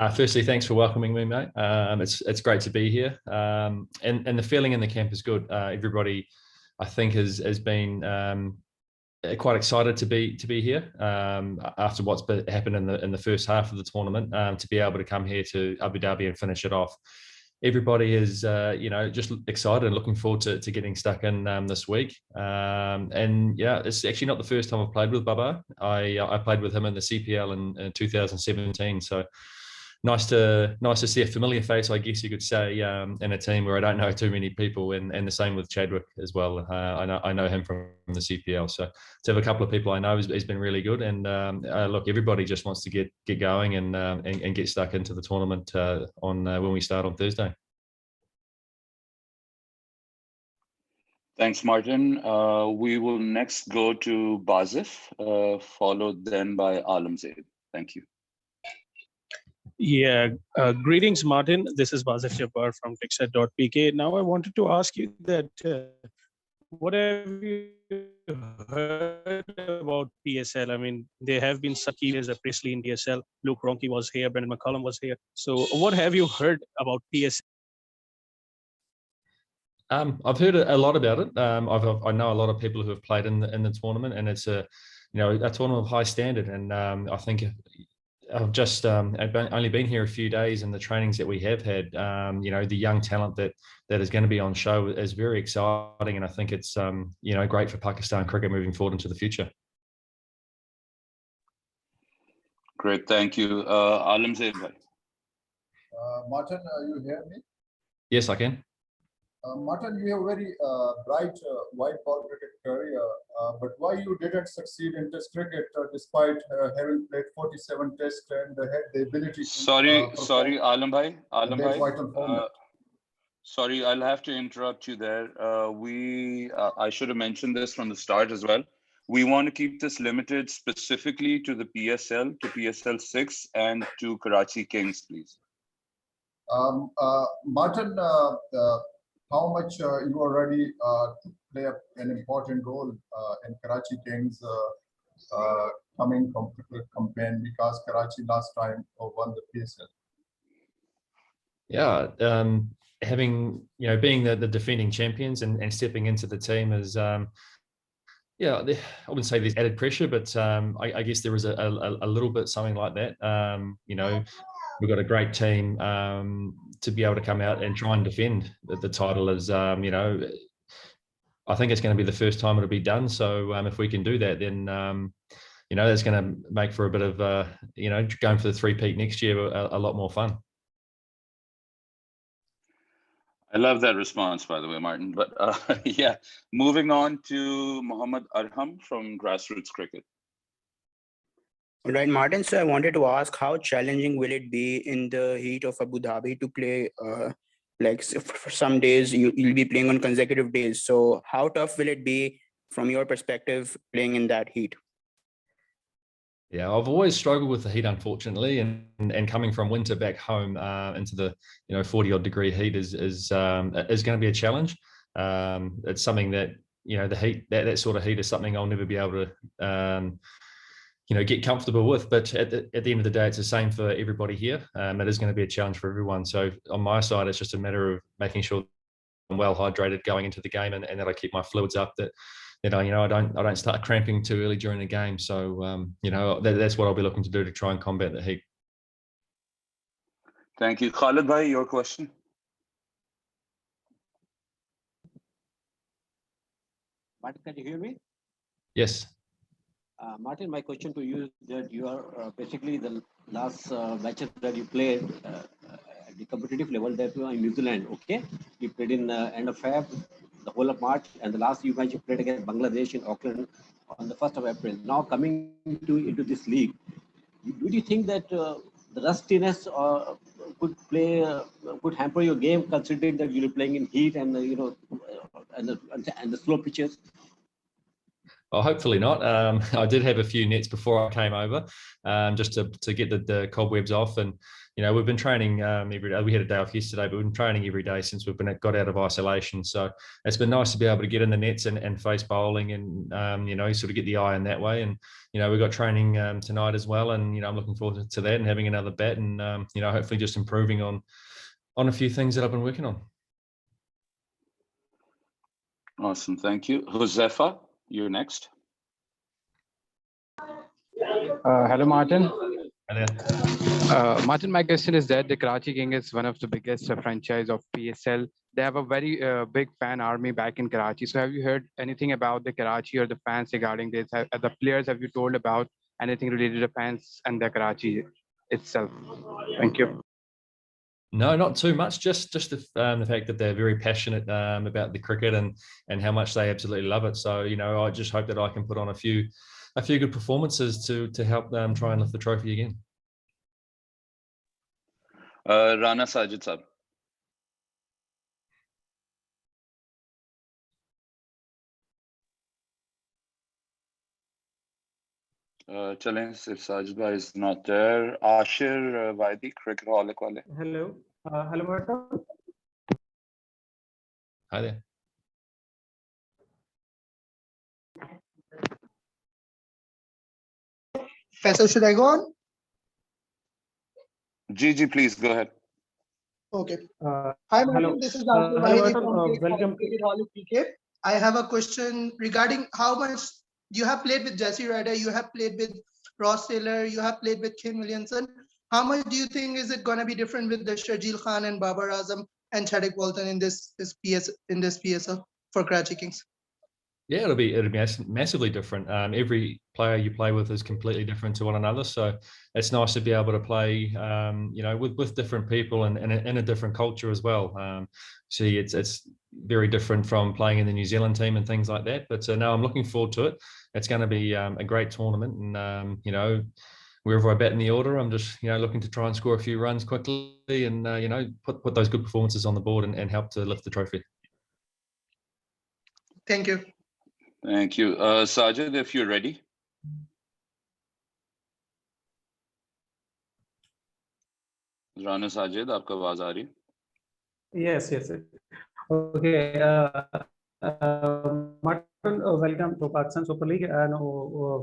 Firstly, thanks for welcoming me, mate. It's great to be here, and the feeling in the camp is good. Everybody, I think, has been quite excited to be here after what's happened in the first half of the tournament. To be able to come here to Abu Dhabi and finish it off, everybody is just excited and looking forward to getting stuck in this week. And yeah, it's actually not the first time I've played with Babar. I played with him in the CPL in 2017. So nice to see a familiar face, I guess you could say, in a team where I don't know too many people, and the same with Chadwick as well. I know him from the CPL, so to have a couple of people I know has been really good. And look, everybody just wants to get going and get stuck into the tournament on when we start on Thursday. Thanks, Martin. We will next go to Bazif, followed then by Alam Zaid. Thank you. Yeah, greetings, Martin. This is Bazif Jabbar from Pixar.pk. Now, I wanted to ask you that what have you heard about PSL? I mean, there have been some key players, Presley in PSL, Luke Ronke was here, Brendan McCullum was here. So, what have you heard about PSL? I've heard a lot about it. I know a lot of people who have played in the tournament, and it's a tournament of high standard. And I think I've just only been here a few days, and the trainings that we have had, the young talent that is going to be on show is very exciting, and I think it's great for Pakistan cricket moving forward into the future. Great, thank you, Alam Zaid. Martin, you hear me? Yes, I can. Martin, you have very bright white ball cricket career, but why you didn't succeed in Test cricket despite having played 47 Tests and had the ability to... Sorry, Alam Bhai. Sorry, I'll have to interrupt you there. I should have mentioned this from the start as well. We want to keep this limited specifically to the PSL, to PSL 6 and to Karachi Kings, please. Martin, how much you are ready to play an important role in Karachi Kings coming campaign, because Karachi last time won the PSL? Yeah, being the defending champions and stepping into the team is, I wouldn't say there's added pressure, but I guess there is a little bit something like that. We've got a great team to be able to come out and try and defend the title. Is I think it's going to be the first time it'll be done. So if we can do that, then that's going to make for a bit of going for the three-peat next year a lot more fun. I love that response, by the way, Martin. But yeah, moving on to Mohammad Arham from Grassroots Cricket. All right, Martin. So I wanted to ask, how challenging will it be in the heat of Abu Dhabi to play? For some days you'll be playing on consecutive days. So how tough will it be from your perspective playing in that heat? Yeah, I've always struggled with the heat, unfortunately, and coming from winter back home into the 40-odd degree heat is going to be a challenge. It's something that the heat, that sort of heat is something I'll never be able to get comfortable with. But at the end of the day, it's the same for everybody here. It is going to be a challenge for everyone. So on my side, it's just a matter of making sure I'm well hydrated going into the game, and that I keep my fluids up, that I don't start cramping too early during the game. So that's what I'll be looking to do to try and combat the heat. Thank you. Khalid bhai, your question. Martin, can you hear me? Yes. Martin, my question to you is that you are basically the last matches that you played at the competitive level that you are in New Zealand, okay? You played in end of Feb, the whole of March, and the last you match you played against Bangladesh in Auckland on the 1st of April. Now coming into this league, do you think that the rustiness could hamper your game, considering that you're playing in heat and and the slow pitches? Well, hopefully not. I did have a few nets before I came over, just to get the cobwebs off. And we've been training every day. We had a day off yesterday, but we've been training every day since got out of isolation. So it's been nice to be able to get in the nets and face bowling and sort of get the eye in that way. And we've got training tonight as well, and I'm looking forward to that and having another bat and hopefully just improving on a few things that I've been working on. Awesome, thank you. Josefa, you're next. Hello, Martin. Hi there. Martin, my question is that the Karachi King is one of the biggest franchise of PSL. They have a very big fan army back in Karachi. So have you heard anything about the Karachi or the fans regarding this? The players, have you told about anything related to fans and the Karachi itself? Thank you. No, not too much. Just the fact that they're very passionate about the cricket and how much they absolutely love it. So I just hope that I can put on a few good performances to help them try and lift the trophy again. Rana Sajid Sab. Challenge if Sajid is not there. Ashir Vaidi, cricketaholic wale. Hello. Hello, Martin. Hi there. Faisal, should I go on? Gigi, please go ahead. Okay. Hi, Martin. Hello. This is Hello, Vaidi Martin. from Welcome. Cricketaholic PK. I have a question regarding how much you have played with Jesse Ryder, you have played with Ross Taylor, you have played with Kane Williamson. How much do you think is it going to be different with the Sharjeel Khan and Babar Azam and Chadwick Walton in this PSL for Karachi Kings? Yeah, it'll be massively different. Every player you play with is completely different to one another. So it's nice to be able to play, with different people and in a different culture as well. See, it's very different from playing in the New Zealand team and things like that. But no, I'm looking forward to it. It's going to be a great tournament, and wherever I bat in the order, I'm just looking to try and score a few runs quickly, and put those good performances on the board and help to lift the trophy. Thank you. Thank you. Sajid, if you're ready. Rana Sajid, aapka awaaz aa rahi hai? Yes. Okay. Martin, welcome to Pakistan Super League. And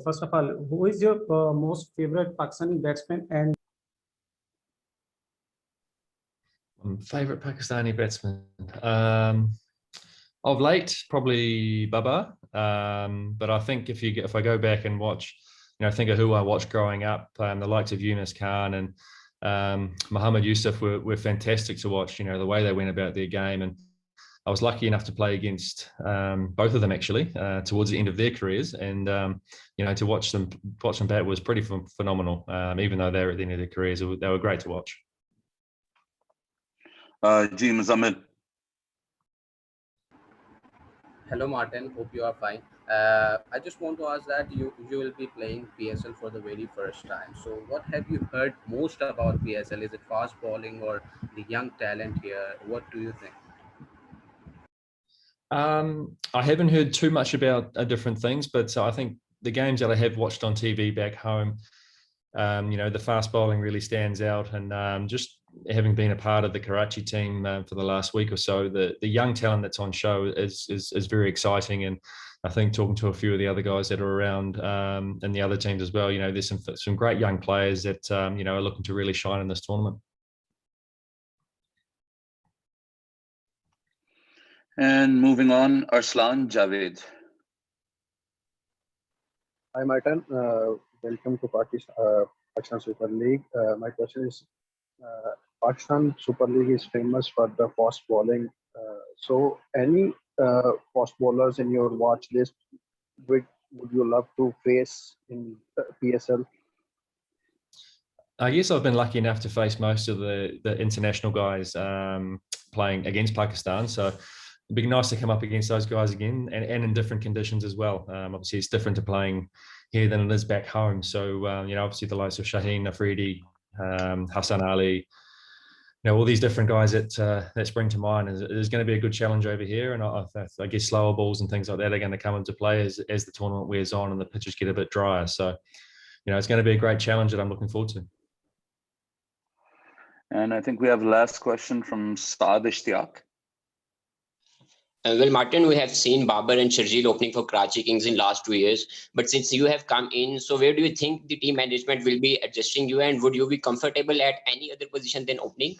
first of all, who is your most favorite Pakistani batsman? And Favorite Pakistani batsman of late, probably Babar. But I think if I go back and watch, think of who I watched growing up, the likes of Yunus Khan and Muhammad Yusuf were fantastic to watch. The way they went about their game, and I was lucky enough to play against both of them actually towards the end of their careers, and to watch them bat was pretty phenomenal. Even though they're at the end of their careers, they were great to watch. Ji Muzammil. Hello, Martin. Hope you are fine. I just want to ask that you will be playing PSL for the very first time. So what have you heard most about PSL? Is it fast bowling or the young talent here? What do you think? I haven't heard too much about different things, but I think the games that I have watched on TV back home, the fast bowling really stands out, and just having been a part of the Karachi team for the last week or so, the young talent that's on show is very exciting. And I think talking to a few of the other guys that are around and the other teams as well, there's some great young players that are looking to really shine in this tournament. And moving on, Arslan Javed. Hi, Martin. Welcome to Pakistan Super League. My question is, Pakistan Super League is famous for the fast bowling. So any fast bowlers in your watch list would you love to face in PSL? Yes, I've been lucky enough to face most of the international guys playing against Pakistan. So it'd be nice to come up against those guys again, and in different conditions as well. Obviously, it's different to playing here than it is back home. So, obviously the likes of Shaheen, Afridi, Hassan Ali, all these different guys that spring to mind. There's going to be a good challenge over here, and I guess slower balls and things like that are going to come into play as the tournament wears on and the pitches get a bit drier. So, it's going to be a great challenge that I'm looking forward to. And I think we have last question from Saad Ishtiaq. Well, Martin, we have seen Babar and Sharjeel opening for Karachi Kings in last 2 years. But since you have come in, so where do you think the team management will be adjusting you, and would you be comfortable at any other position than opening?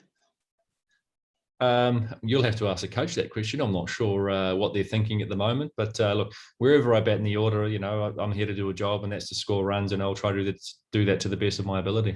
You'll have to ask the coach that question. I'm not sure what they're thinking at the moment. But look, wherever I bat in the order, I'm here to do a job, and that's to score runs, and I'll try to do that to the best of my ability.